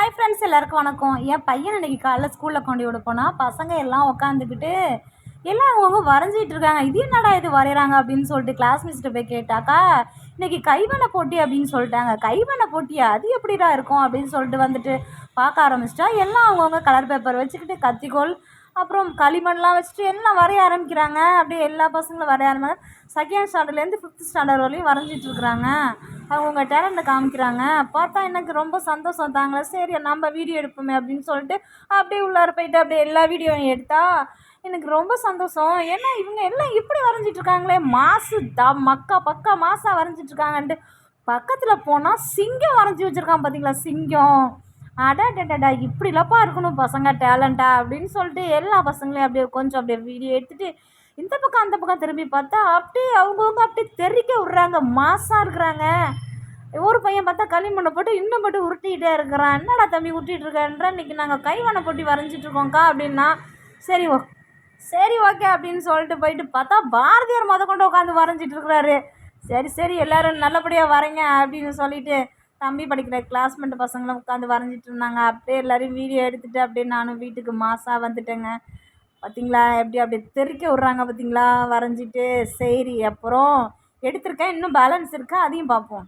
Hi friends, எல்லாருக்கும் வணக்கம். என் பையன் இன்னைக்கு காலைல ஸ்கூலில் கொண்டு விட போனால் பசங்க எல்லாம் உட்காந்துக்கிட்டு எல்லாம் அவங்கவுங்க வரைஞ்சிட்டு இருக்காங்க. இது என்னடா இது வரைகிறாங்க அப்படின்னு சொல்லிட்டு கிளாஸ் மிஸ்கிட்ட போய் கேட்டாக்கா, இன்னைக்கு கைவண்ண போட்டி அப்படின்னு சொல்லிட்டாங்க. கைவண்ண போட்டியா, அது எப்படிடா இருக்கும் அப்படின்னு சொல்லிட்டு வந்துட்டு பார்க்க ஆரம்பிச்சிட்டா. எல்லாம் அவங்கவுங்க கலர் பேப்பர் வச்சுக்கிட்டு கத்திக்கோல் அப்புறம் களிமண்லாம் வச்சுட்டு எல்லாம் வரைய ஆரம்பிக்கிறாங்க. அப்படியே எல்லா பசங்களும் வரைய ஆரம்பிச்சாங்க. செகண்ட் ஸ்டாண்டர்ட்லேருந்து 5th ஸ்டாண்டர்ட் வரையும் வரைஞ்சிட்டு இருக்கிறாங்க. அவங்கவுங்க டேலண்ட்டை காமிக்கிறாங்க. பார்த்தா எனக்கு ரொம்ப சந்தோஷம் தாங்களே. சரி நம்ம வீடியோ எடுப்போமே அப்படின்னு சொல்லிட்டு அப்படியே உள்ளார போயிட்டு அப்படியே எல்லா வீடியோவும் எடுத்தா எனக்கு ரொம்ப சந்தோஷம். ஏன்னா இவங்க எல்லாம் இப்படி வரைஞ்சிட்ருக்காங்களே, மாசு மக்கா பக்கா மாசாக வரைஞ்சிட்ருக்காங்கன்ட்டு பக்கத்தில் போனால் சிங்கம் வரைஞ்சி வச்சுருக்கான். பார்த்தீங்களா சிங்கம்? அடாடா, இப்படிலப்பா இருக்கணும் பசங்க டேலண்ட்டா அப்படின்னு சொல்லிட்டு எல்லா பசங்களையும் அப்படியே கொஞ்சம் அப்படியே வீடியோ எடுத்துகிட்டு இந்த பக்கம் அந்த பக்கம் திரும்பி பார்த்தா அப்படியே அவங்கவுங்க அப்படியே தெறிக்க விட்றாங்க, மாசாக இருக்கிறாங்க. ஒரு பையன் பார்த்தா களிமண்ணை போட்டு இன்னும் போட்டு உருட்டிகிட்டே இருக்கிறான். என்னடா தம்பி உருட்டிகிட்டு இருக்கேன்ற, இன்றைக்கி நாங்கள் கைவண்ணை போட்டி வரைஞ்சிட்ருக்கோங்க்கா அப்படின்னா. சரி சரி ஓகே அப்படின்னு சொல்லிட்டு போயிட்டு பார்த்தா பாரதியார் கொண்டு உட்காந்து வரைஞ்சிட்டு இருக்கிறாரு. சரி எல்லோரும் நல்லபடியாக வரைங்க அப்படின்னு சொல்லிட்டு தம்பி படிக்கிற கிளாஸ்மேட் பசங்களும் உட்காந்து வரைஞ்சிட்டு இருந்தாங்க. அப்படியே எல்லோரும் வீடியோ எடுத்துகிட்டு அப்படியே நானும் வீட்டுக்கு மாசாக வந்துட்டேங்க. பார்த்தீங்களா எப்படி அப்படியே தெறிக்க விட்றாங்க பார்த்தீங்களா வரைஞ்சிட்டு. சரி அப்புறம் எடுத்திருக்கேன், இன்னும் பேலன்ஸ் இருக்குது, அதையும் பார்ப்போம்.